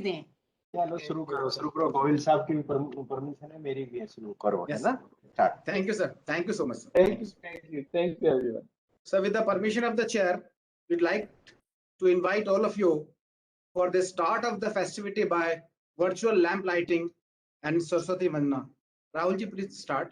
दें। चलो शुरू करो गोविल साहब की परमिशन है, मेरी भी है, शुरू करो, है ना? Thank you, sir. Thank you so much, sir. Thank you everyone. So with the permission of the chair, we'd like to invite all of you for the start of the festivity by virtual lamp lighting and Saraswati Vandana. Rahulji, please start.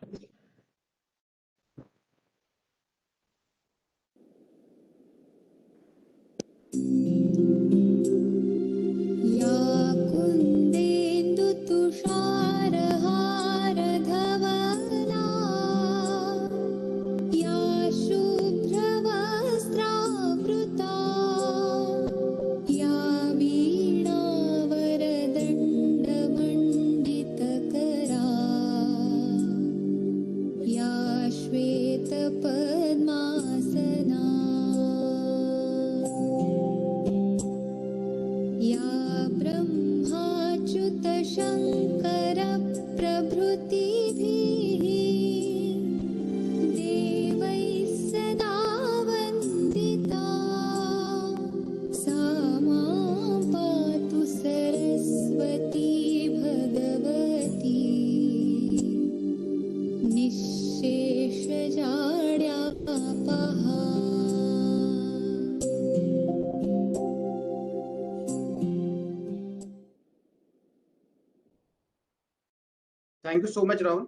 Thank you so much, Rahul.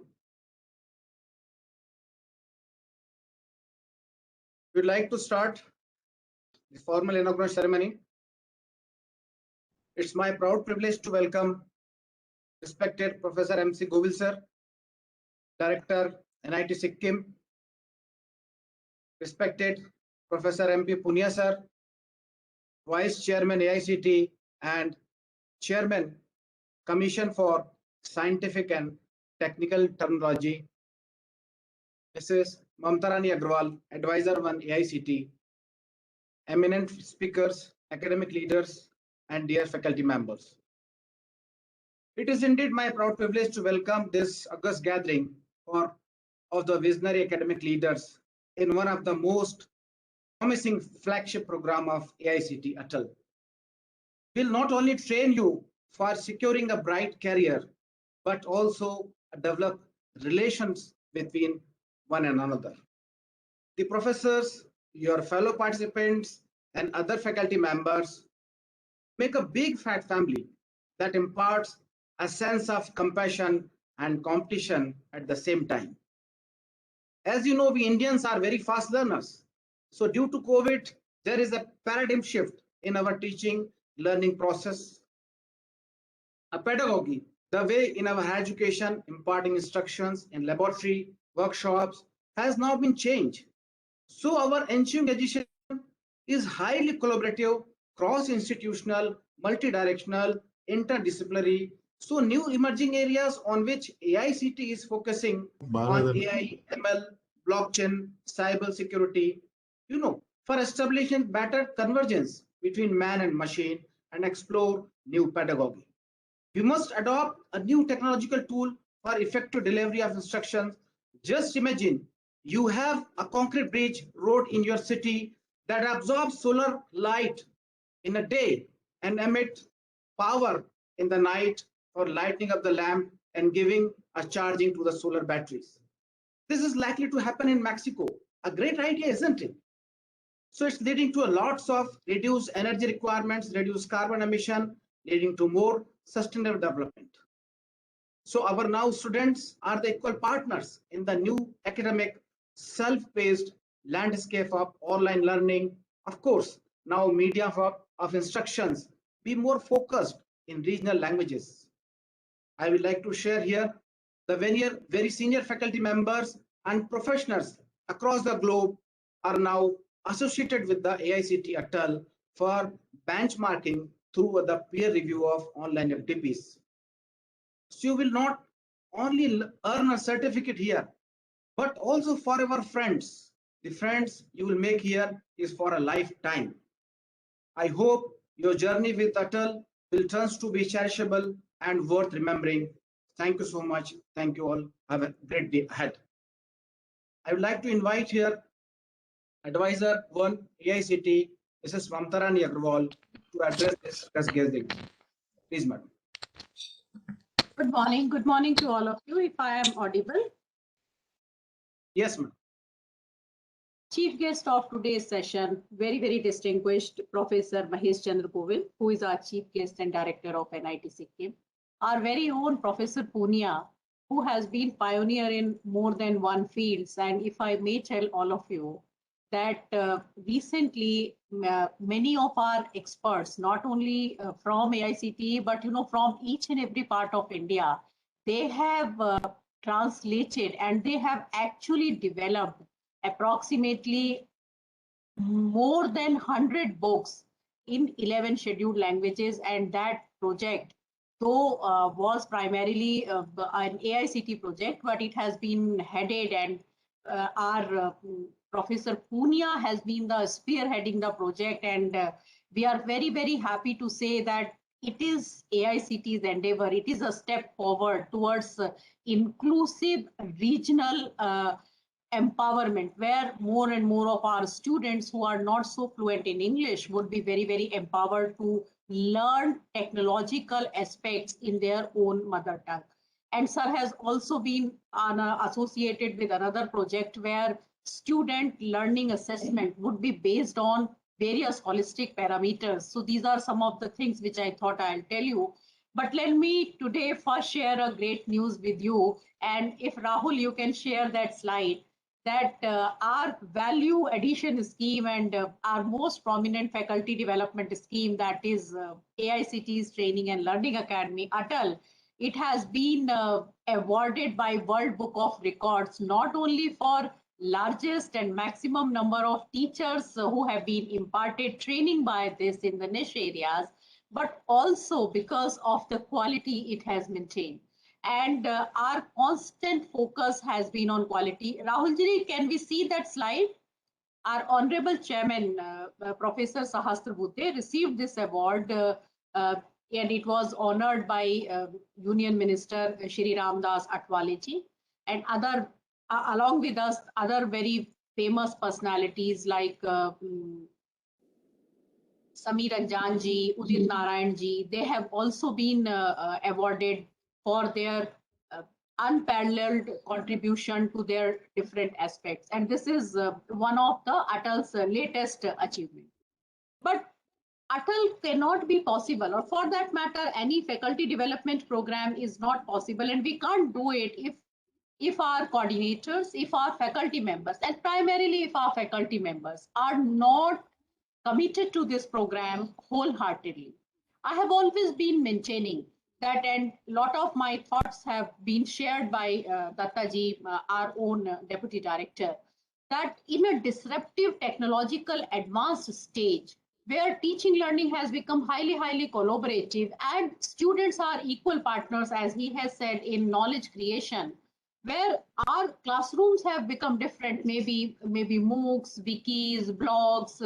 We'd like to start the formal inaugural ceremony. It's my proud privilege to welcome respected Professor MC Govil sir, Director NIT Sikkim, respected Professor MP Punia sir, Vice Chairman AICT and Chairman Commission for Scientific and Technical Terminology, Mrs. Mamta Rani Agrawal, Advisor 1 AICT, eminent speakers, academic leaders, and dear faculty members. It is indeed my proud privilege to welcome this august gathering of the visionary academic leaders in one of the most promising flagship program of AICT Atal. Will not only train you for securing a bright career, but also develop relations between one and another. The professors, your fellow participants, and other faculty members make a big fat family that imparts a sense of compassion and competition at the same time. As you know, we Indians are very fast learners. So due to COVID, there is a paradigm shift in our teaching learning process. A pedagogy, the way in our higher education imparting instructions in laboratory workshops has now been changed. So our ensuing education is highly collaborative, cross-institutional, multi-directional, interdisciplinary. So new emerging areas on which AICT is focusing on AI, ML, blockchain, cyber security, for establishing better convergence between man and machine and explore new pedagogy. We must adopt a new technological tool for effective delivery of instructions. Just imagine you have a concrete bridge road in your city that absorbs solar light in a day and emits power in the night for lighting up the lamp and giving a charging to the solar batteries. This is likely to happen in Mexico. A great idea, isn't it? So it's leading to a lots of reduced energy requirements, reduced carbon emission, leading to more sustainable development. So our now students are the equal partners in the new academic self-paced landscape of online learning. Of course, now media of instructions be more focused in regional languages. I would like to share here the very senior faculty members and professionals across the globe are now associated with the AICT Atal for benchmarking through the peer review of online activities. So you will not only earn a certificate here, but also for our friends. The friends you will make here is for a lifetime. I hope your journey with Atal will turn to be cherishable and worth remembering. Thank you so much. Thank you all. Have a great day ahead. I would like to invite here Advisor 1 AICT, Mrs. Mamta Rani Agrawal, to address this gathering. Please, madam. Good morning to all of you. If I am audible. Yes, ma'am. Chief guest of today's session, very distinguished Professor Mahesh Chandra Govil, who is our chief guest and director of NIT Sikkim. Our very own Professor Punia, who has been pioneer in more than one fields. And if I may tell all of you that recently many of our experts, not only from AICTE, but from each and every part of India, they have translated and they have actually developed approximately more than 100 books in 11 scheduled languages, and that project though was primarily an AICTE project, but it has been headed and our Professor Punia has been the spearheading the project, and we are very happy to say that it is AICTE's endeavor. It is a step forward towards inclusive regional empowerment, where more and more of our students who are not so fluent in English would be very empowered to learn technological aspects in their own mother tongue. And sir has also been associated with another project where student learning assessment would be based on various holistic parameters. So these are some of the things which I thought I'll tell you. But let me today first share a great news with you. And if Rahul, you can share that slide, that our value addition scheme and our most prominent faculty development scheme, that is AICTE's Training and Learning Academy, ATAL, it has been awarded by World Book of Records, not only for largest and maximum number of teachers who have been imparted training by this in the niche areas, but also because of the quality it has maintained. And our constant focus has been on quality. Rahulji, can we see that slide? Our Honorable Chairman, Professor Sahastra Buddhe, received this award and it was honored by Union Minister Shri Ramdas Atwaleji, and other, along with us, other very famous personalities like Samir Anjan ji, Udit Narayan ji. They have also been awarded for their unparalleled contribution to their different aspects. And this is one of the ATAL's latest achievement. But ATAL cannot be possible, or for that matter, any faculty development program is not possible, and we can't do it if our coordinators, if our faculty members, and primarily if our faculty members are not committed to this program wholeheartedly. I have always been maintaining that, and a lot of my thoughts have been shared by Dattaji, our own deputy director, that in a disruptive technological advanced stage, where teaching learning has become highly collaborative and students are equal partners, as he has said, in knowledge creation, where our classrooms have become different, maybe MOOCs, wikis, blogs,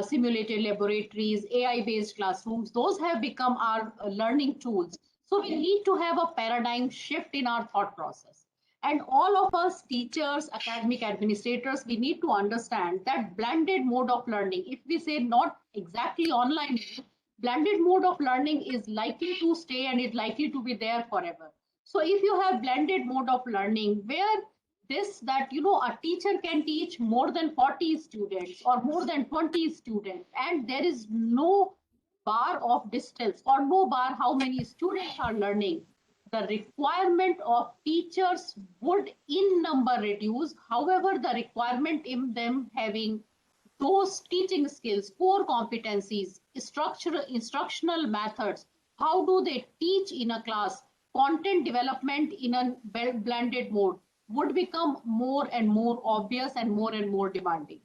simulated laboratories, AI-based classrooms, those have become our learning tools. So we need to have a paradigm shift in our thought process. And all of us teachers, academic administrators, we need to understand that blended mode of learning, if we say not exactly online, blended mode of learning is likely to stay and is likely to be there forever. So if you have blended mode of learning where a teacher can teach more than 40 students or more than 20 students, and there is no bar of distance or no bar how many students are learning, the requirement of teachers would in number reduce. However, the requirement in them having those teaching skills, core competencies, instructional methods, how do they teach in a class, content development in a blended mode would become more and more obvious and more demanding.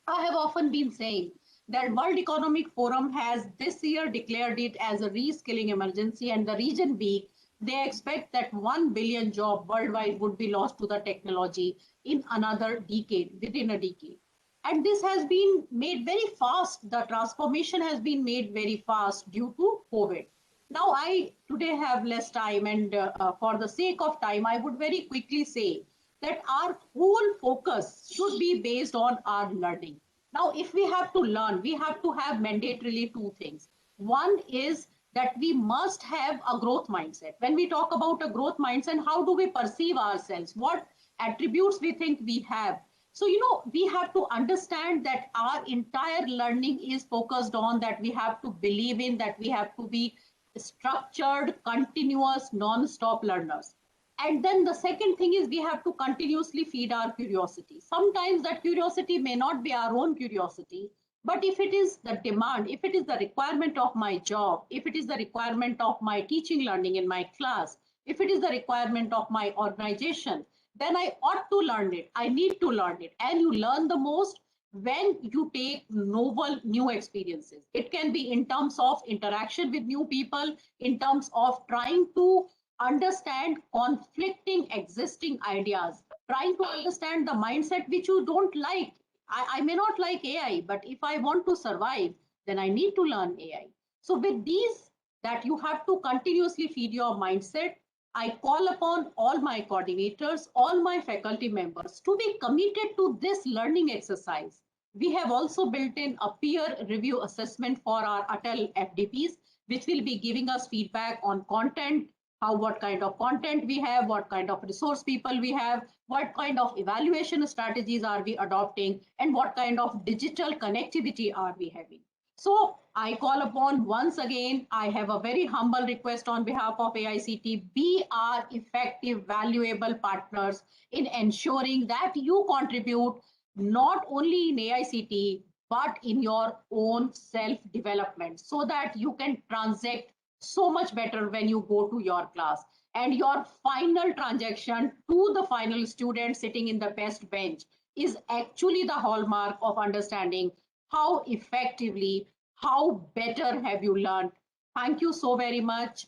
I have often been saying that World Economic Forum has this year declared it as a reskilling emergency, and the region week, they expect that 1 billion jobs worldwide would be lost to the technology in another decade, within a decade. And this has been made very fast. The transformation has been made very fast due to COVID. Now, I today have less time, and for the sake of time, I would very quickly say that our whole focus should be based on our learning. Now, if we have to learn, we have to have mandatorily two things. One is that we must have a growth mindset. When we talk about a growth mindset, how do we perceive ourselves? What attributes we think we have? So, we have to understand that our entire learning is focused on that we have to believe in, that we have to be structured, continuous, non-stop learners. And then the second thing is we have to continuously feed our curiosity. Sometimes that curiosity may not be our own curiosity, but if it is the demand, if it is the requirement of my job, if it is the requirement of my teaching learning in my class, if it is the requirement of my organization, then I ought to learn it. I need to learn it. And you learn the most when you take novel new experiences. It can be in terms of interaction with new people, in terms of trying to understand conflicting existing ideas, trying to understand the mindset which you don't like. I may not like AI, but if I want to survive, then I need to learn AI. So with these, that you have to continuously feed your mindset, I call upon all my coordinators, all my faculty members to be committed to this learning exercise. We have also built in a peer review assessment for our Atal FDPs, which will be giving us feedback on content, what kind of content we have, what kind of resource people we have, what kind of evaluation strategies are we adopting, and what kind of digital connectivity are we having. So I call upon once again, I have a very humble request on behalf of AICT, be our effective, valuable partners in ensuring that you contribute not only in AICT, but in your own self-development so that you can transact so much better when you go to your class. And your final transaction to the final student sitting in the best bench is actually the hallmark of understanding how effectively, how better have you learned. Thank you so very much.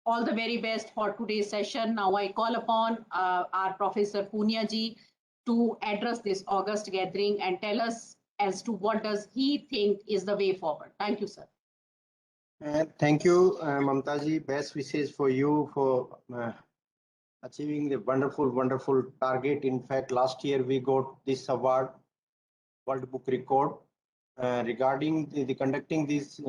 All the very best for today's session. Now I call upon our Professor Punia ji to address this August gathering and tell us as to what does he think is the way forward. Thank you, sir. Thank you, Mamta ji. Best wishes for you for achieving the wonderful target. In fact, last year we got this award, World Book Record, regarding the conducting these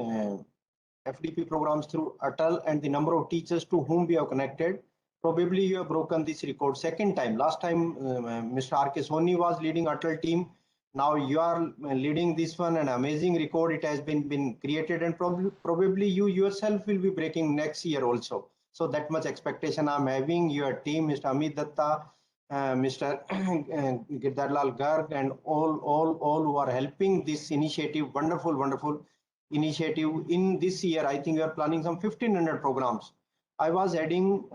FDP programs through Atal and the number of teachers to whom we have connected. Probably you have broken this record second time. Last time Mr. R.K. Soni was leading Atal team. Now you are leading this one, an amazing record. It has been created, and probably you yourself will be breaking next year also. So that much expectation I'm having. Your team, Mr. Amit Datta, Mr. Girdarlal Garg, and all who are helping this initiative, wonderful initiative. In this year, I think we are planning some 1,500 programs. I was heading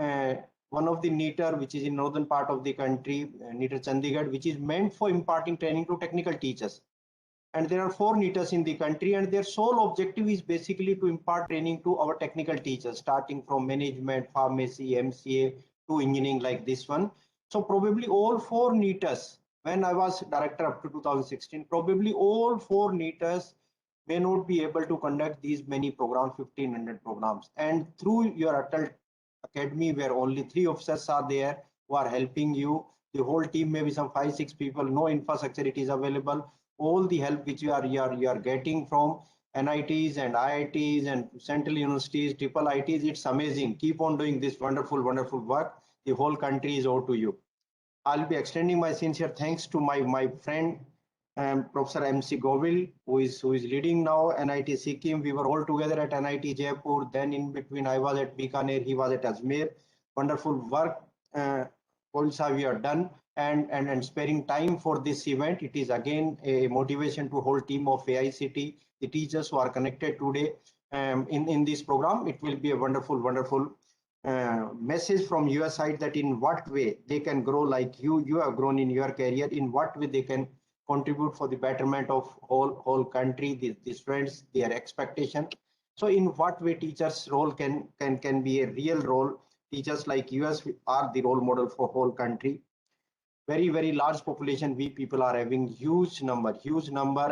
one of the NEETer, which is in northern part of the country, NEETer Chandigarh, which is meant for imparting training to technical teachers. And there are 4 NEETers in the country, and their sole objective is basically to impart training to our technical teachers, starting from management, pharmacy, MCA to engineering like this one. So probably all 4 NEETers, when I was director up to 2016, probably all 4 NEETers may not be able to conduct these many programs, 1,500 programs. And through your Atal Academy, where only 3 officers are there who are helping you, the whole team may be some 5-6 people, no infrastructure, it is available. All the help which you are getting from NITs and IITs and central universities, triple ITs, it's amazing. Keep on doing this wonderful work. The whole country is owed to you. I'll be extending my sincere thanks to my friend Professor MC Govil, who is leading now NIT Sikkim. We were all together at NIT Jaipur. Then in between, I was at Bikaner, he was at Ajmer. Wonderful work, Govil we have done, and sparing time for this event. It is again a motivation to whole team of AICT, the teachers who are connected today in this program. It will be a wonderful message from your side that in what way they can grow like you have grown in your career, in what way they can contribute for the betterment of whole country, the students, their expectation. So in what way teachers' role can be a real role. Teachers like us are the role model for whole country. Very large population. We people are having huge number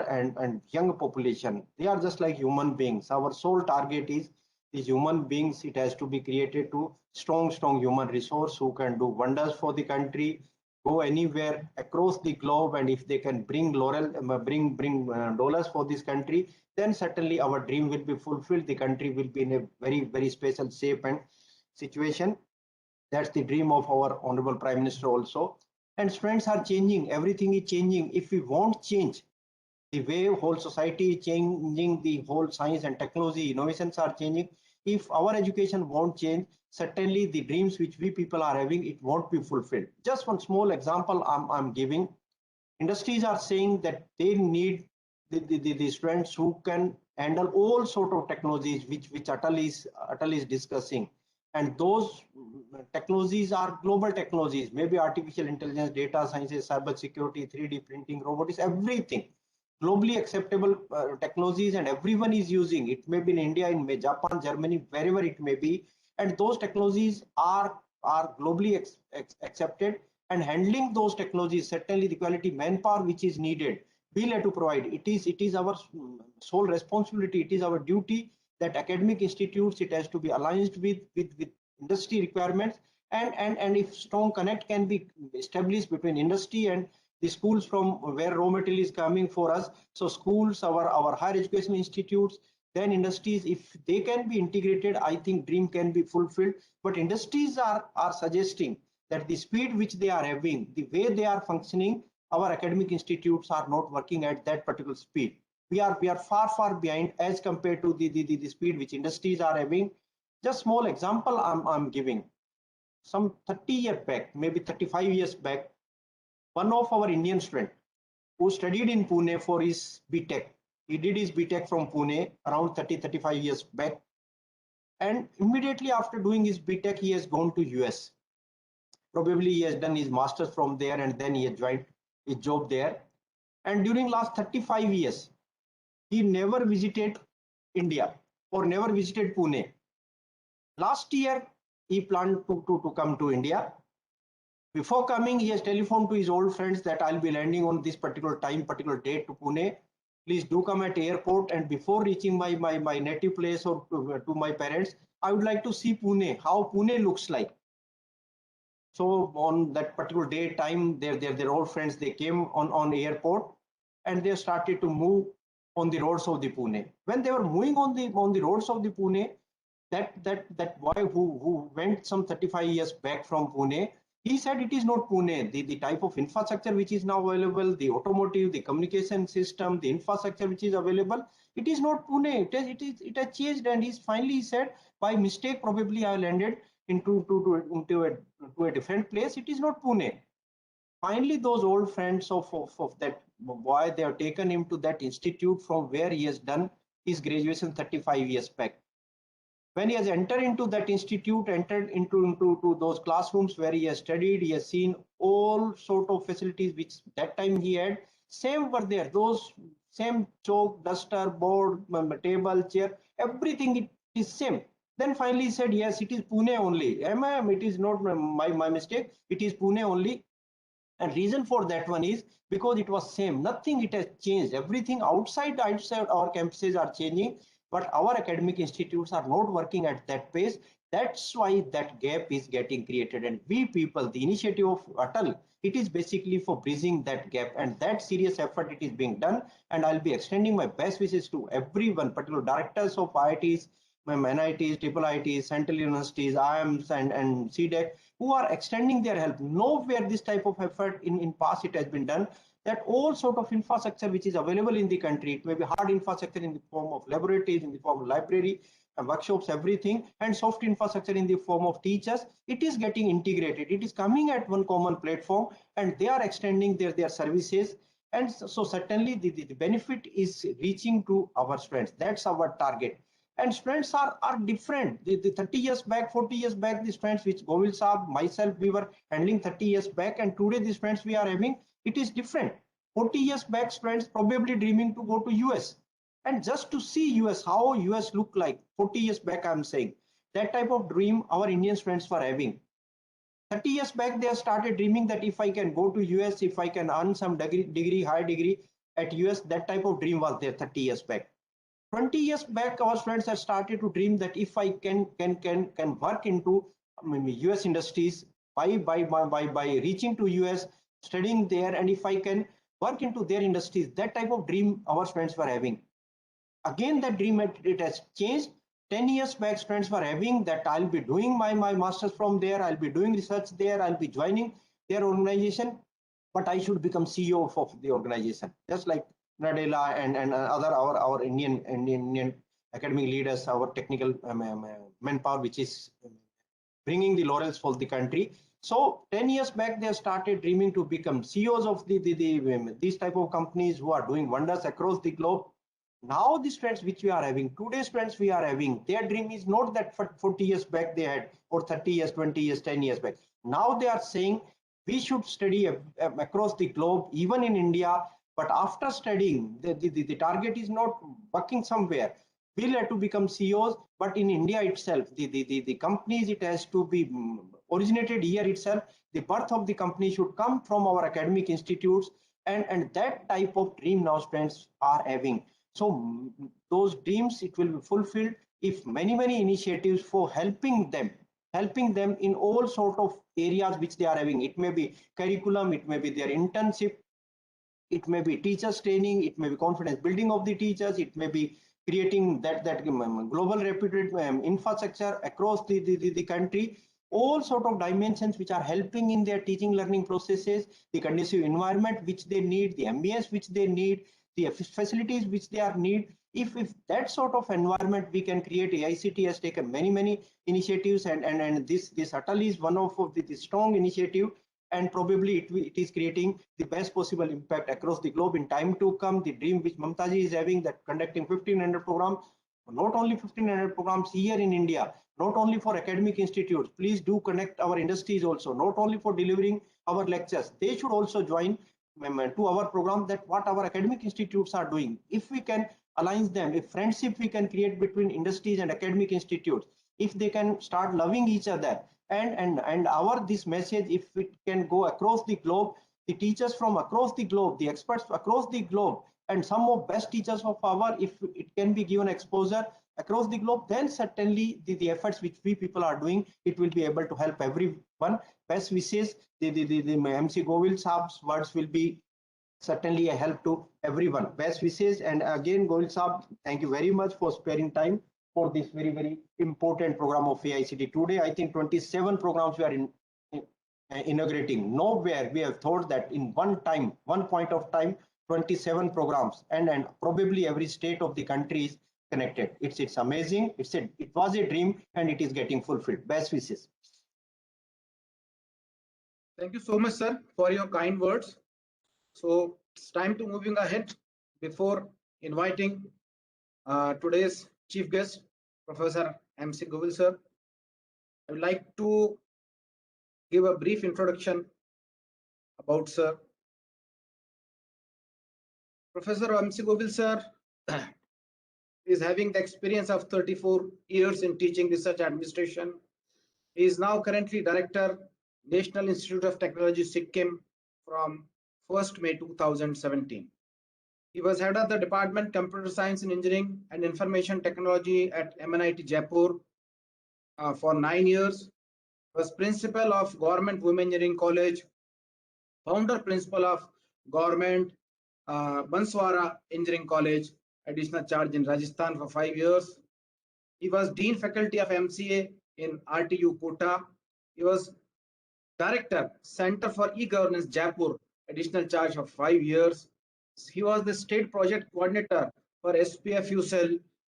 and young population. They are just like human beings. Our sole target is these human beings. It has to be created to strong human resource who can do wonders for the country, go anywhere across the globe, and if they can bring dollars for this country, then certainly our dream will be fulfilled. The country will be in a very, very special shape and situation. That's the dream of our Honorable Prime Minister also. And trends are changing. Everything is changing. If we won't change the way whole society is changing, the whole science and technology innovations are changing. If our education won't change, certainly the dreams which we people are having, it won't be fulfilled. Just one small example I'm giving. Industries are saying that they need the students who can handle all sort of technologies which Atal is discussing. And those technologies are global technologies, maybe artificial intelligence, data sciences, cyber security, 3D printing, robotics, everything. Globally acceptable technologies, and everyone is using it. May be in India, in Japan, Germany, wherever it may be. And those technologies are globally accepted. And handling those technologies, certainly the quality manpower which is needed, we'll have to provide. It is our sole responsibility. It is our duty that academic institutes, it has to be aligned with industry requirements. And if strong connect can be established between industry and the schools from where raw material is coming for us. So schools, our higher education institutes, then industries, if they can be integrated, I think dream can be fulfilled. But industries are suggesting that the speed which they are having, the way they are functioning, our academic institutes are not working at that particular speed. We are far behind as compared to the speed which industries are having. Just small example I'm giving. Some 30 years back, maybe 35 years back, one of our Indian student who studied in Pune for his BTech. He did his BTech from Pune around 30-35 years back. And immediately after doing his BTech, he has gone to US. Probably he has done his master's from there, and then he has joined his job there. And during last 35 years, he never visited India or never visited Pune. Last year, he planned to come to India. Before coming, he has telephoned to his old friends that I'll be landing on this particular time, particular date to Pune. Please do come at airport. And before reaching my native place or to my parents, I would like to see Pune, how Pune looks like. So on that particular day, time, their old friends, they came on airport, and they started to move on the roads of the Pune. When they were moving on the roads of the Pune, that boy who went some 35 years back from Pune, he said it is not Pune. The type of infrastructure which is now available, the automotive, the communication system, the infrastructure which is available, it is not Pune. It has changed. And he finally said, by mistake, probably I landed into a different place. It is not Pune. Finally, those old friends of that boy, they have taken him to that institute from where he has done his graduation 35 years back. When he has entered into that institute, entered into those classrooms where he has studied, he has seen all sort of facilities which that time he had. Same were there. Those same chalk, duster, board, table, chair, everything it is same. Then finally he said, yes, it is Pune only. It is not my mistake. It is Pune only. And reason for that one is because it was same. Nothing it has changed. Everything outside our campuses are changing, but our academic institutes are not working at that pace. That's why that gap is getting created. And we people, the initiative of Atal, it is basically for bridging that gap, and that serious effort it is being done. And I'll be extending my best wishes to everyone, particular directors of IITs, NITs, IIITs, Central Universities, IIMs, and CDEC, who are extending their help. Nowhere this type of effort in past it has been done, that all sort of infrastructure which is available in the country, it may be hard infrastructure in the form of laboratories, in the form of library, and workshops, everything, and soft infrastructure in the form of teachers, it is getting integrated. It is coming at one common platform, and they are extending their services. And so certainly the benefit is reaching to our students. That's our target. And students are different. The 30 years back, 40 years back, the students which Govil Saab, myself, we were handling 30 years back, and today the students we are having, it is different. 40 years back, students probably dreaming to go to US. And just to see US, how US look like, 40 years back, I'm saying, that type of dream our Indian students were having. 30 years back, they have started dreaming that if I can go to US, if I can earn some degree, high degree at US, that type of dream was there 30 years back. 20 years back, our students have started to dream that if I can work into US industries, by reaching to US, studying there, and if I can work into their industries. That type of dream our students were having. Again, that dream it has changed. 10 years back, students were having that I'll be doing my master's from there, I'll be doing research there, I'll be joining their organization, but I should become CEO of the organization. Just like Nadella and other our Indian academic leaders, our technical manpower, which is bringing the laurels for the country. So 10 years back, they started dreaming to become CEOs of these type of companies who are doing wonders across the globe. Now the students which we are having, today's students we are having, their dream is not that 40 years back they had, or 30 years, 20 years, 10 years back. Now they are saying we should study across the globe, even in India, but after studying, the target is not working somewhere. We'll have to become CEOs, but in India itself, the companies, it has to be originated here itself. The birth of the company should come from our academic institutes, and that type of dream now students are having. So those dreams, it will be fulfilled if many initiatives for helping them in all sort of areas which they are having. It may be curriculum, it may be their internship, it may be teachers training, it may be confidence building of the teachers, it may be creating that global reputed infrastructure across the country. All sort of dimensions which are helping in their teaching learning processes, the conducive environment which they need, the ambience which they need, the facilities which they are need. If that sort of environment we can create, AICT has taken many initiatives, and this utterly is one of the strong initiative, and probably it is creating the best possible impact across the globe in time to come. The dream which Mamta ji is having, that conducting 1500 programs, not only 1500 programs here in India, not only for academic institutes, please do connect our industries also, not only for delivering our lectures, they should also join to our program, that what our academic institutes are doing. If we can align them, if friendship we can create between industries and academic institutes, if they can start loving each other, and our this message, if it can go across the globe, the teachers from across the globe, the experts across the globe, and some of best teachers of our, if it can be given exposure across the globe, then certainly the efforts which we people are doing, it will be able to help everyone. Best wishes. The MC Govil Saab's words will be certainly a help to everyone. Best wishes. And again, Govil Saab, thank you very much for sparing time for this very important program of AICT. Today, I think 27 programs we are inaugurating. Nowhere we have thought that in one point of time, 27 programs, and probably every state of the country is connected. It's amazing. It was a dream, and it is getting fulfilled. Best wishes. Thank you so much, sir, for your kind words. So it's time to moving ahead. Before inviting today's chief guest, Professor MC Govil sir, I would like to give a brief introduction about sir. Professor MC Govil sir is having the experience of 34 years in teaching research administration. He is now currently Director, National Institute of Technology, Sikkim from 1st May 2017. He was head of the Department Computer Science and Engineering and Information Technology at MNIT Jaipur for 9 years. Was principal of Government Women Engineering College, founder principal of Government Banswara Engineering College, additional charge in Rajasthan for 5 years. He was Dean Faculty of MCA in RTU Kota. He was Director, Center for E-Governance, Jaipur, additional charge of 5 years. He was the State Project Coordinator for SPFU Cell,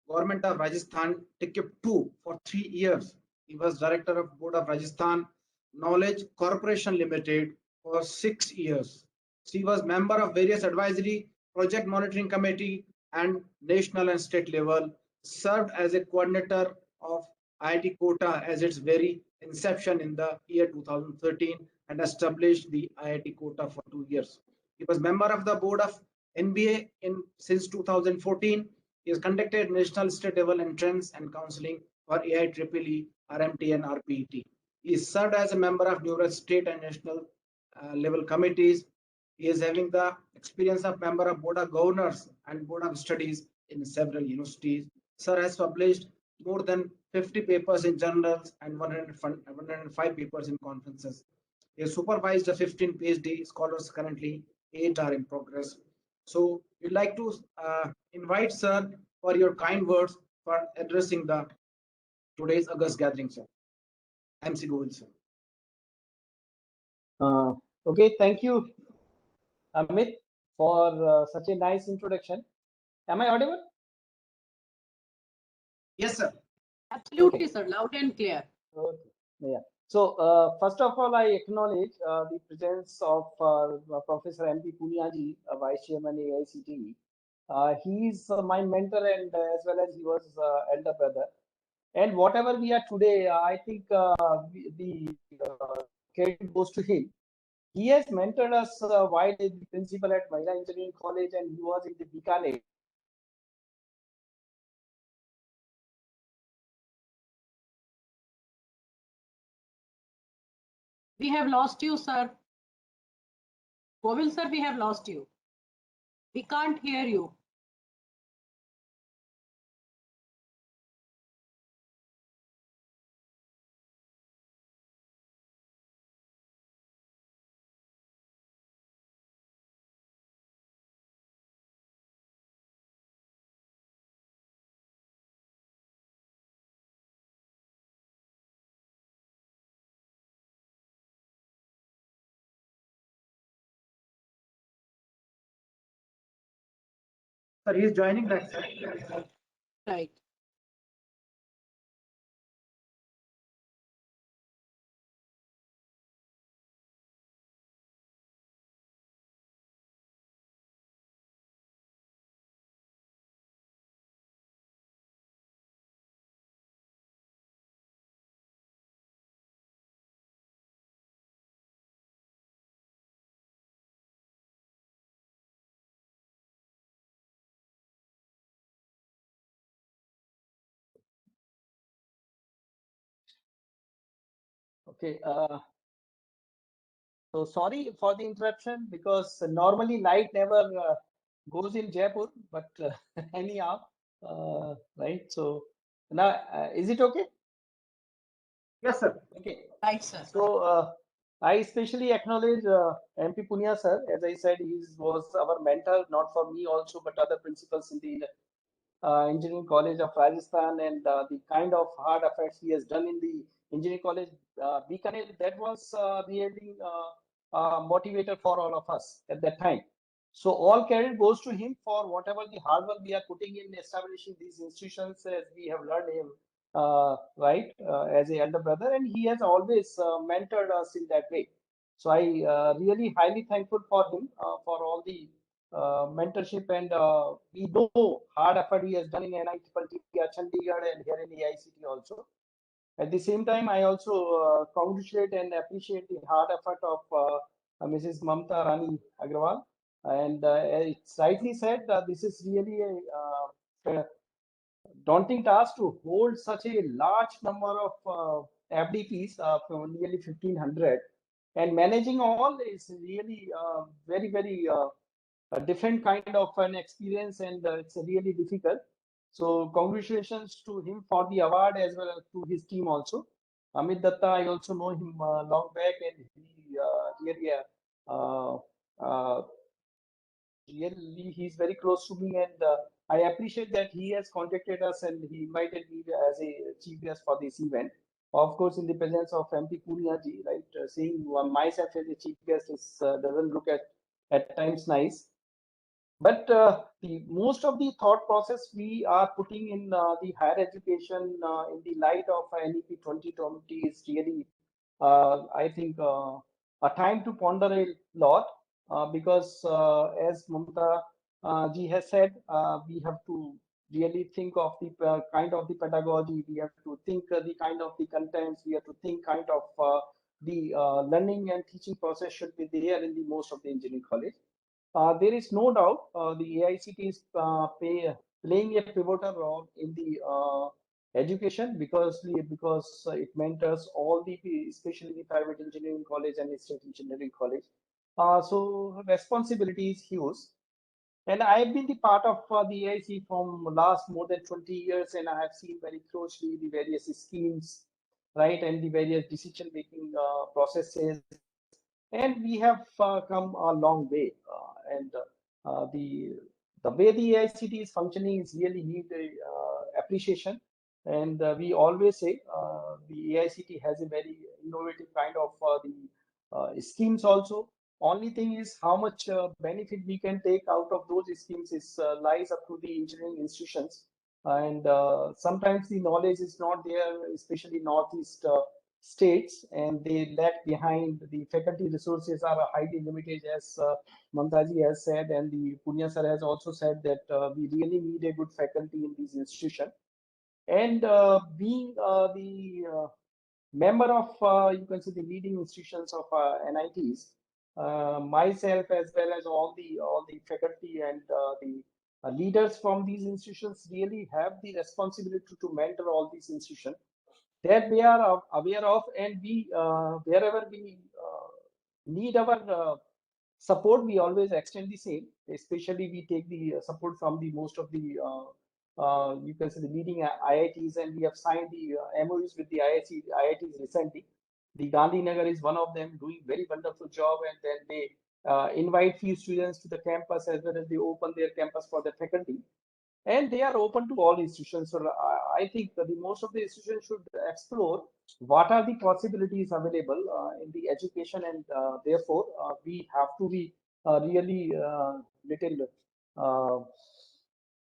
Government of Rajasthan, TICIP 2 for 3 years. He was Director of Board of Rajasthan Knowledge Corporation Limited for 6 years. He was member of various advisory, project monitoring committee, and national and state level. Served as a coordinator of IIT Kota as its very inception in the year 2013, and established the IIT Kota for 2 years. He was member of the board of NBA since 2014. He has conducted national state level entrance and counseling for AIEEE, RMT, and RPET. He served as a member of numerous state and national level committees. He is having the experience of member of board of governors and board of studies in several universities. Sir has published more than 50 papers in journals and 105 papers in conferences. He has supervised 15 PhD scholars currently, 8 are in progress. So we'd like to invite sir for your kind words for addressing the today's August gathering, sir. MC Govind, sir. Okay, thank you, Amit, for such a nice introduction. Am I audible? Yes, sir. Absolutely, Okay. sir. Loud and clear. Okay. Yeah. So, first of all, I acknowledge the presence of Professor M.P. Puniaji, Vice Chairman AICTE. He is my mentor, and as well as he was elder brother. And whatever we are today, I think the credit goes to him. He has mentored us while the principal at Mahila Engineering College, and he was in the Bikaner. We have lost you, sir. Govind, sir, we have lost you. We can't hear you. Sir, he is joining back, sir. Right. Okay. So sorry for the interruption because normally light never goes in Jaipur, but anyhow, right. So now, is it okay? Yes, sir. Okay. Right, sir. So I especially acknowledge MP Punia sir. As I said, he was our mentor, not for me also, but other principals in the Engineering College of Rajasthan, and the kind of hard efforts he has done in the Engineering College Bikaner, that was really motivator for all of us at that time. So all credit goes to him for whatever the hard work we are putting in establishing these institutions, as we have learned him right as a elder brother, and he has always mentored us in that way. So I really highly thankful for him for all the mentorship, and we know hard effort he has done in NIT Chandigarh and here in the AICT also. At the same time, I also congratulate and appreciate the hard effort of Mrs. Mamta Rani Agrawal. And it's rightly said that this is really a daunting task to hold such a large number of FDPs, from nearly 1,500. And managing all is really very, very a different kind of an experience, and it's really difficult. So congratulations to him for the award as well as to his team also. Amit Datta, I also know him long back, and he really uh, uh, really he's very close to me, and I appreciate that he has contacted us and he invited me as a chief guest for this event. Of course, in the presence of MP Punia ji, right? Seeing myself as a chief guest is doesn't look at times nice. But the most of the thought process we are putting in the higher education in the light of NEP 2020 is really, I think, a time to ponder a lot, because as Mamta ji has said, we have to really think of the kind of the pedagogy, we have to think the kind of the contents, we have to think kind of the learning and teaching process should be there in the most of the engineering college. There is no doubt the AICT is playing a pivotal role in the education, because it mentors all the, especially the private engineering college and state engineering college. So responsibility is huge. And I have been the part of the AIC from last more than 20 years, and I have seen very closely the various schemes, right, and the various decision-making processes and we have come a long way. And the way the AICT is functioning is really need appreciation. And we always say the AICT has a very innovative kind of the schemes also. Only thing is how much benefit we can take out of those schemes is lies up to the engineering institutions. And sometimes the knowledge is not there, especially Northeast states, and they lag behind. The faculty resources are highly limited, as Mamtaji has said, and the Punya sir has also said that we really need a good faculty in these institutions. And being the member of, you can say, the leading institutions of NITs, myself as well as all the faculty and the leaders from these institutions really have the responsibility to mentor all these institutions that we are aware of, and we wherever we need our support, we always extend the same. Especially we take the support from the most of the you can say the leading IITs, and we have signed the MOUs with the IITs recently. The Gandhinagar is one of them, doing very wonderful job, and then they invite few students to the campus, as well as they open their campus for the faculty, and they are open to all institutions. So I think that the most of the institutions should explore what are the possibilities available in the education, and therefore we have to be really little uh,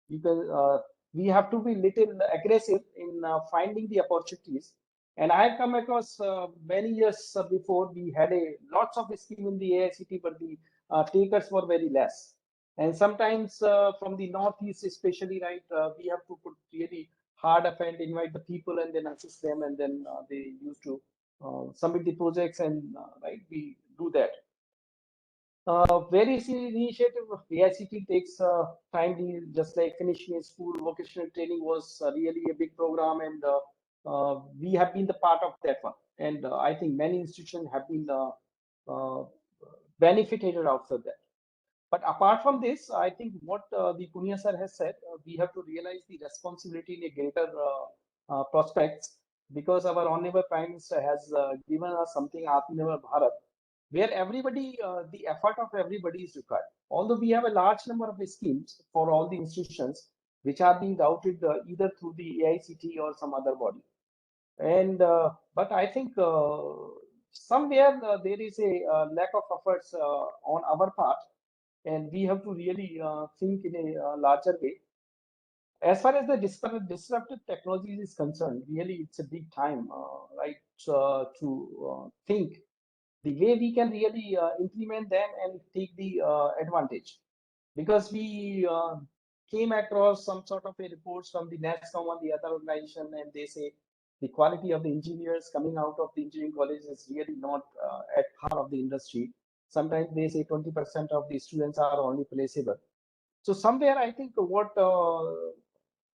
you can we have to be little aggressive in finding the opportunities. And I have come across many years before, we had a lots of scheme in the AICT, but the takers were very less. And sometimes from the Northeast, especially, right, we have to put really hard up and invite the people and then assist them, and then they used to submit the projects, and right, we do that. Various initiative of AICT takes time, just like finishing a school. Vocational training was really a big program, and we have been the part of that one. And I think many institutions have been uh, benefited out of that. But apart from this, I think what the Punya sir has said, we have to realize the responsibility in a greater prospects, because our honorable Prime Minister has given us something, Atmanirbhar Bharat, where everybody, the effort of everybody is required. Although we have a large number of schemes for all the institutions, which are being routed either through the AICT or some other body. And but I think somewhere there is a lack of efforts on our part, and we have to really think in a larger way. As far as the disruptive technologies is concerned, really it's a big time, right, to think the way we can really implement them and take the advantage. Because we came across some sort of a reports from the NASCOM and the other organization, and they say the quality of the engineers coming out of the engineering college is really not at par of the industry. Sometimes they say 20% of the students are only placeable. So somewhere I think what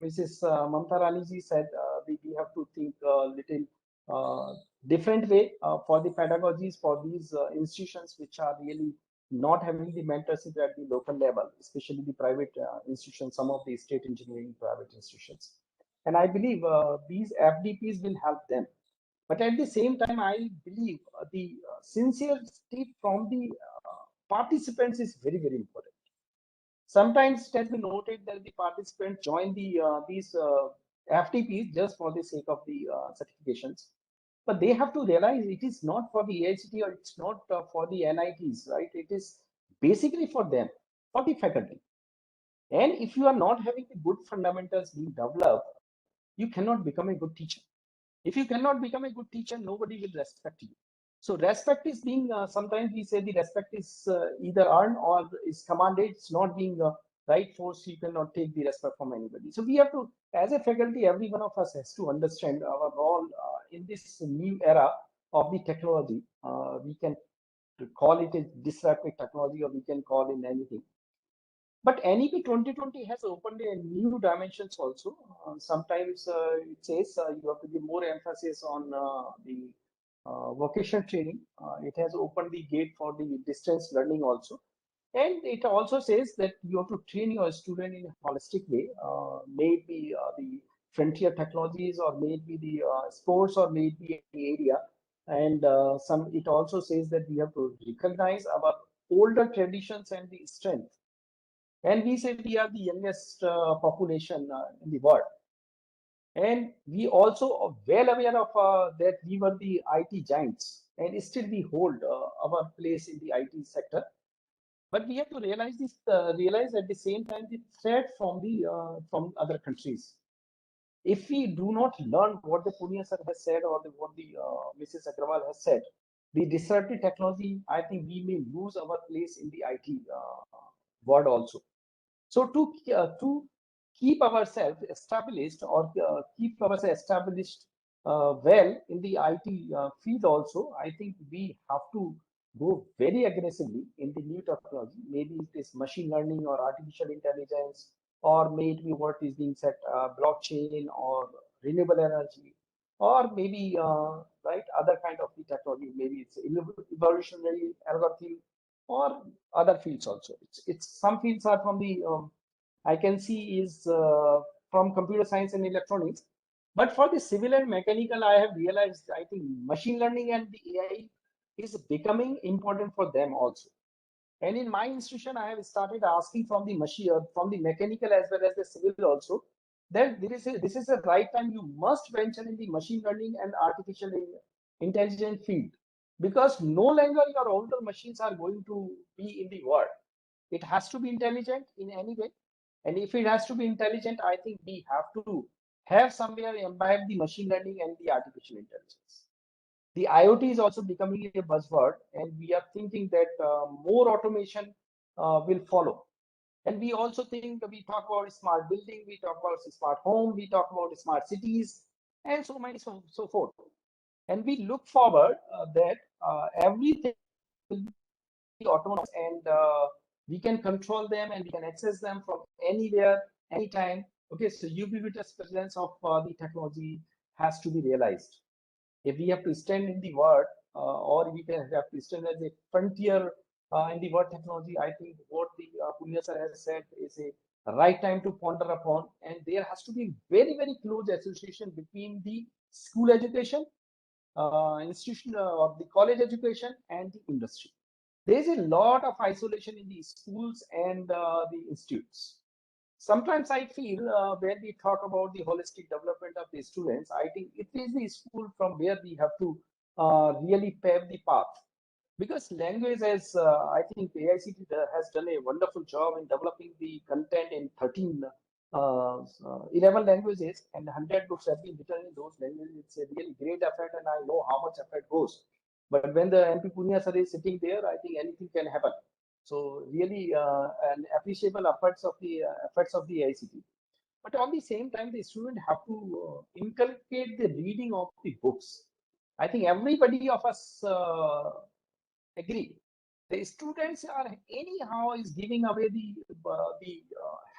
Mrs. Mamta Rani ji said, we have to think a little different way for the pedagogies for these institutions which are really not having the mentorship at the local level, especially the private institutions, some of the state engineering private institutions. And I believe these FDPs will help them. But at the same time, I believe the sincerity from the participants is very, very important. Sometimes it has been noted that the participants join these FTPs just for the sake of the certifications, but they have to realize it is not for the AICT, or it's not for the NITs, right? It is basically for them, for the faculty. And if you are not having the good fundamentals being developed, you cannot become a good teacher. If you cannot become a good teacher, nobody will respect you. So respect is being, sometimes we say the respect is either earned or is commanded. It's not being right force. You cannot take the respect from anybody. So we have to, as a faculty, every one of us has to understand our role in this new era of the technology. We can call it a disruptive technology, or we can call it anything. But NEP 2020 has opened a new dimensions also. Sometimes it says you have to give more emphasis on the vocational training. It has opened the gate for the distance learning also. And it also says that you have to train your student in a holistic way, maybe the frontier technologies, or maybe the sports, or maybe the area. And it also says that we have to recognize our older traditions and the strength. And we say we are the youngest population in the world. And we also are well aware of that we were the IT giants, and still we hold our place in the IT sector. But we have to realize this, realize at the same time the threat from other countries. If we do not learn what the Punia sir has said or what the Mrs. Agrawal has said, the disruptive technology, I think we may lose our place in the IT world also. So to keep ourselves established or keep ourselves established well in the IT field also, I think we have to go very aggressively in the new technology. Maybe it is machine learning or artificial intelligence, or maybe what is being said, blockchain or renewable energy, or maybe right other kind of the technology. Maybe it's evolutionary algorithm or other fields also. It's some fields are from the I can see is from computer science and electronics. But for the civil and mechanical, I have realized I think machine learning and the AI is becoming important for them also. And in my institution, I have started asking from the machine, from the mechanical as well as the civil also, that this is the right time you must venture in the machine learning and artificial intelligence field, because no longer your older machines are going to be in the world. It has to be intelligent in any way. And if it has to be intelligent, I think we have to have somewhere imbibe the machine learning and the artificial intelligence. The IoT is also becoming a buzzword, and we are thinking that more automation will follow. And we also think we talk about smart building, we talk about smart home, we talk about smart cities, and so many so forth. And we look forward that everything will be autonomous, and we can control them and we can access them from anywhere, anytime. Okay, so ubiquitous presence of the technology has to be realized. If we have to stand in the world, or we can have to stand as a frontier in the world technology, I think what the Punya sir has said is a right time to ponder upon, and there has to be very, very close association between the school education, institution or the college education and the industry. There is a lot of isolation in the schools and the institutes. Sometimes I feel when we talk about the holistic development of the students, I think it is the school from where we have to really pave the path. Because language, as I think AICT has done a wonderful job in developing the content in 11 languages, and 100 books have been written in those languages. It's a really great effort, and I know how much effort goes. But when the MP Punya sir is sitting there, I think anything can happen. So really an appreciable efforts of the AICT. But on the same time, the student have to inculcate the reading of the books. I think everybody of us agree. The students are anyhow is giving away the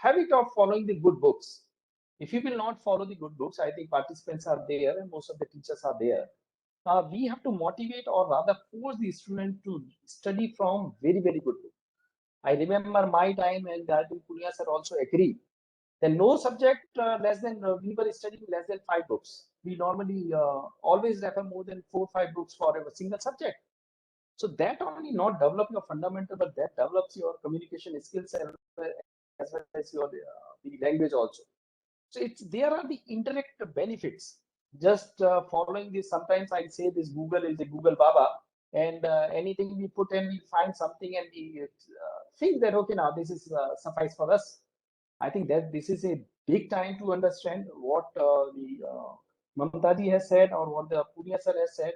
habit of following the good books. If you will not follow the good books, I think participants are there and most of the teachers are there. We have to motivate or rather force the student to study from very, very good books. I remember my time, and I think Punya sir also agree. Then no subject less than we were studying less than 5 books. We normally always refer more than 4 or 5 books for a single subject. So that only not develop your fundamental, but that develops your communication skills as well as your the language also. So it's there are the indirect benefits. Just following this, sometimes I say this Google is a Google Baba, and anything we put in, we find something, and we think that okay, now this is suffice for us. I think that this is a big time to understand what the Mamtaji has said or what the Punya sir has said.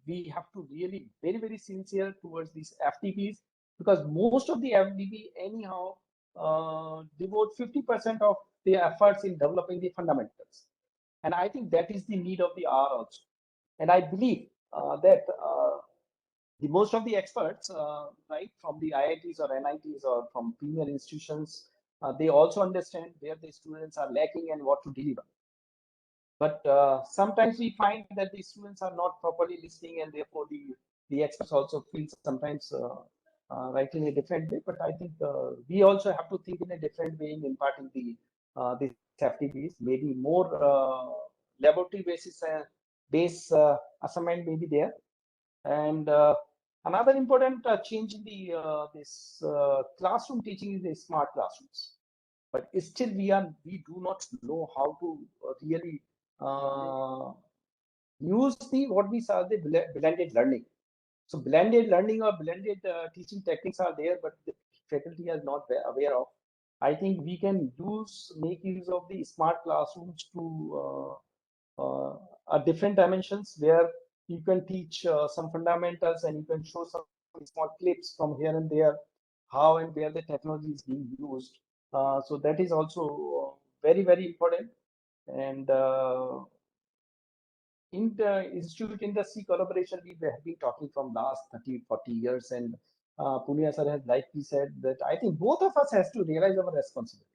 We have to really very, very sincere towards these FTPs, because most of the FTP anyhow devote 50% of their efforts in developing the fundamentals. And I think that is the need of the hour also. And I believe that the most of the experts, right, from the IITs or NITs or from premier institutions, they also understand where the students are lacking and what to deliver. But sometimes we find that the students are not properly listening, and therefore the experts also feel sometimes right in a different way. But I think we also have to think in a different way in imparting the FTPs, maybe more laboratory basis base assignment may be there. And another important change in the this classroom teaching is the smart classrooms. But still we do not know how to really use what we saw the blended learning. So blended learning or blended teaching techniques are there, but the faculty is not aware of. I think we can make use of the smart classrooms to different dimensions where you can teach some fundamentals and you can show some small clips from here and there, how and where the technology is being used. So that is also very, very important. And in the institute industry collaboration, we have been talking from last 30, 40 years. And Punia sir has likely said that I think both of us has to realize our responsibility.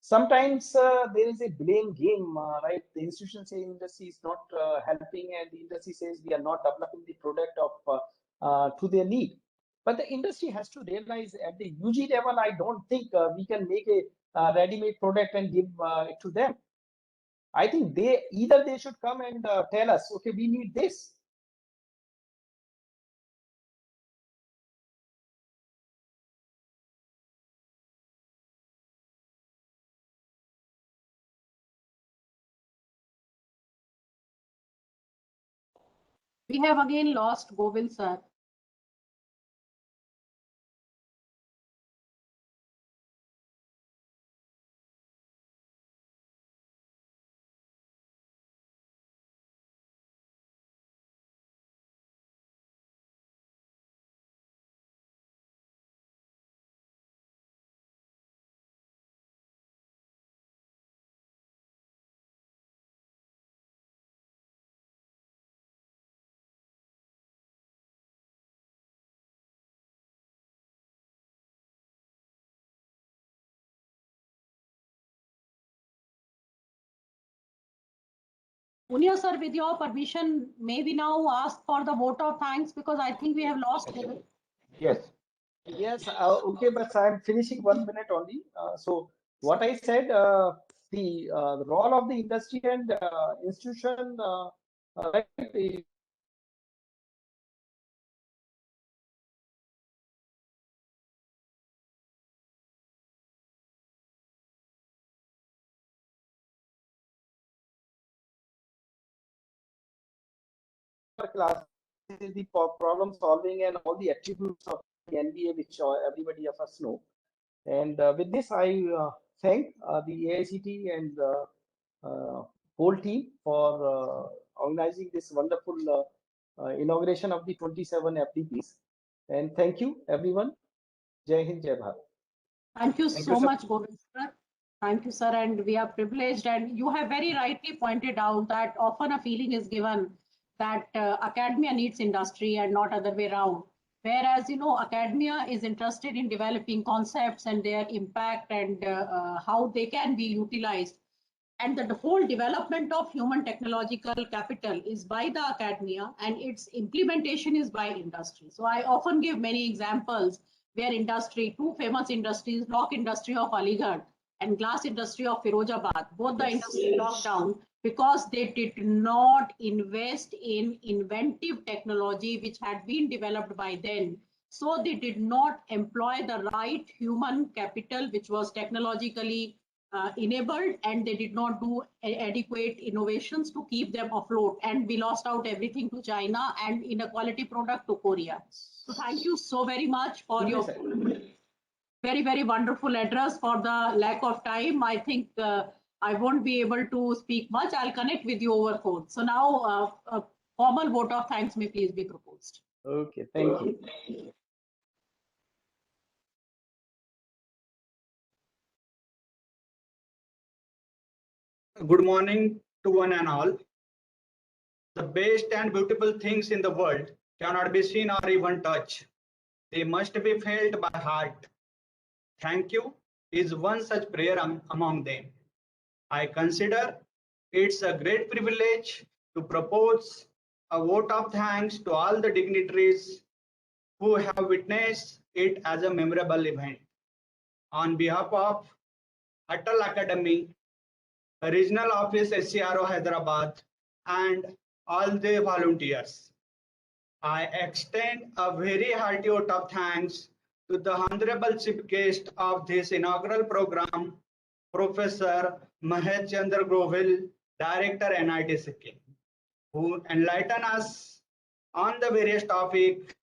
Sometimes there is a blame game, right? The institution says industry is not helping, and the industry says we are not developing the product of to their need. But the industry has to realize at the UG level, I don't think we can make a ready-made product and give it to them. I think either they should come and tell us, okay, we need this. We have again lost Govind sir. Punia sir, with your permission, may we now ask for the vote of thanks because I think we have lost Govind. Yes. Yes, okay, but I'm finishing 1 minute only. So what I said, the role of the industry and institution, right, class is the problem solving and all the attributes of the NBA, which everybody of us know. And with this, I thank the AICT and whole team for organizing this wonderful inauguration of the 27 FDPs. And thank you, everyone. Jai Hind, Jai Bharat. Thank you so much, Govind sir. Thank you, sir. And we are privileged. And you have very rightly pointed out that often a feeling is given that academia needs industry and not other way around. Whereas, academia is interested in developing concepts and their impact and how they can be utilized. And the whole development of human technological capital is by the academia and its implementation is by industry. So I often give many examples where industry, two famous industries, lock industry of Aligarh and glass industry of Firozabad, both the industry locked down because they did not invest in inventive technology which had been developed by then. So they did not employ the right human capital which was technologically enabled, and they did not do adequate innovations to keep them afloat, and we lost out everything to China and in a quality product to Korea. So thank you so very much for your very, very wonderful address. For the lack of time, I think I won't be able to speak much. I'll connect with you over phone. So now a formal vote of thanks may please be proposed. Okay, thank you. Good morning to one and all. The best and beautiful things in the world cannot be seen or even touched. They must be felt by heart. Thank you is one such prayer among them. I consider it's a great privilege to propose a vote of thanks to all the dignitaries who have witnessed it as a memorable event. On behalf of Atal Academy, Regional Office SCRO Hyderabad, and all the volunteers. I extend a very hearty vote of thanks to the Honorable Chief Guest of this inaugural program, Professor Mahesh Chandra Govil, Director NIT Sikkim, who enlighten us on the various topics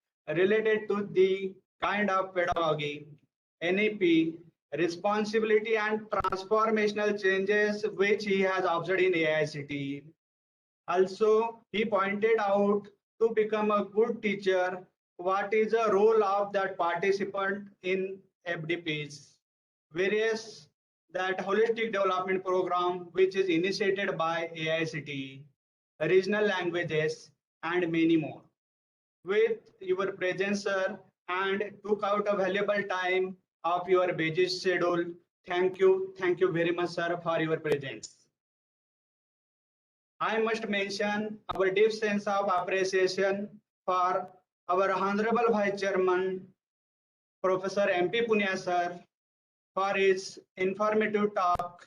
related to the kind of pedagogy, NEP, responsibility and transformational changes which he has observed in AICTE. Also, he pointed out to become a good teacher, what is the role of that participant in FDPs, various that holistic development program which is initiated by AICTE, regional languages and many more. With your presence, sir, and took out a valuable time of your busy schedule. Thank you very much, sir, for your presence. I must mention our deep sense of appreciation for our Honorable Vice Chairman, Professor MP Punia sir, for his informative talk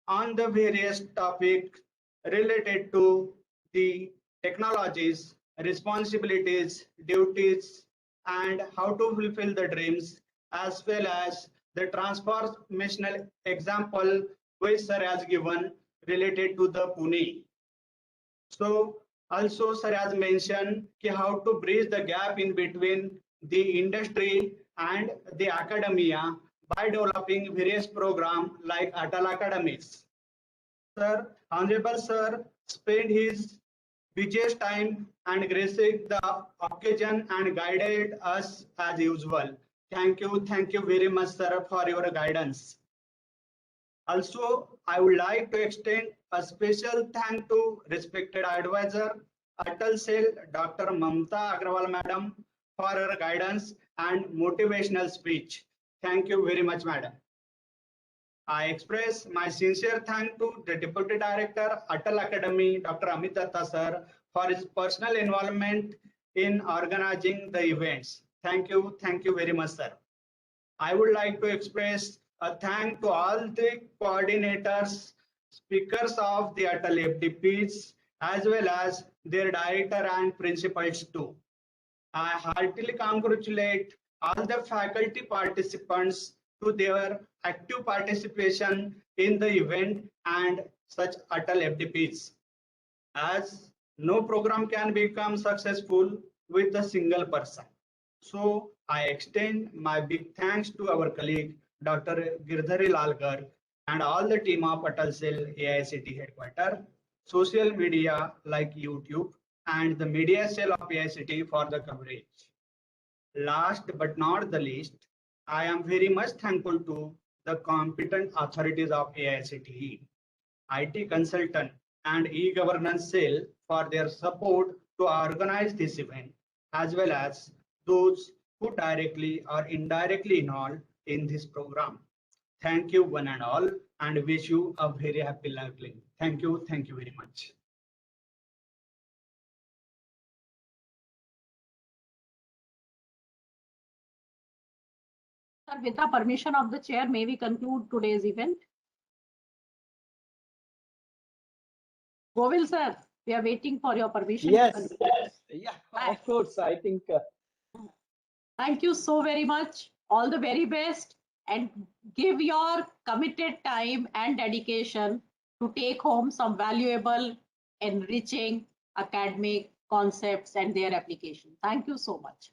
on the various topics related to the technologies, responsibilities, duties, and how to fulfill the dreams, as well as the transformational example which sir has given related to the Pune. So also sir has mentioned how to bridge the gap in between the industry and the academia by developing various programs like Atal Academies. Sir, Honorable Sir spent his busiest time and gracing the occasion and guided us as usual. Thank you very much, sir, for your guidance. Also, I would like to extend a special thank to respected advisor, Atal Cell, Dr. Mamta Agrawal Madam, for her guidance and motivational speech. Thank you very much, Madam. I express my sincere thanks to the Deputy Director, Atal Academy, Dr. Amit Datta sir, for his personal involvement in organizing the events. Thank you very much, sir. I would like to express a thank to all the coordinators, speakers of the Atal FDPs, as well as their director and principals too. I heartily congratulate all the faculty participants to their active participation in the event and such Atal FDPs, as no program can become successful with a single person. So I extend my big thanks to our colleague, Dr. Girdhari Lalkar, and all the team of Atal Cell AICTE headquarters, social media like YouTube, and the media cell of AICTE for the coverage. Last but not the least, I am very much thankful to the competent authorities of AICTE, IT consultant and e-governance cell for their support to organize this event, as well as those who directly or indirectly involved in this program. Thank you one and all, and wish you a very happy lively. Thank you very much. Sir, with the permission of the chair, may we conclude today's event? Govil sir, we are waiting for your permission. Yes, yeah, of course. I think. Thank you so very much. All the very best, and give your committed time and dedication to take home some valuable, enriching academic concepts and their application. Thank you so much.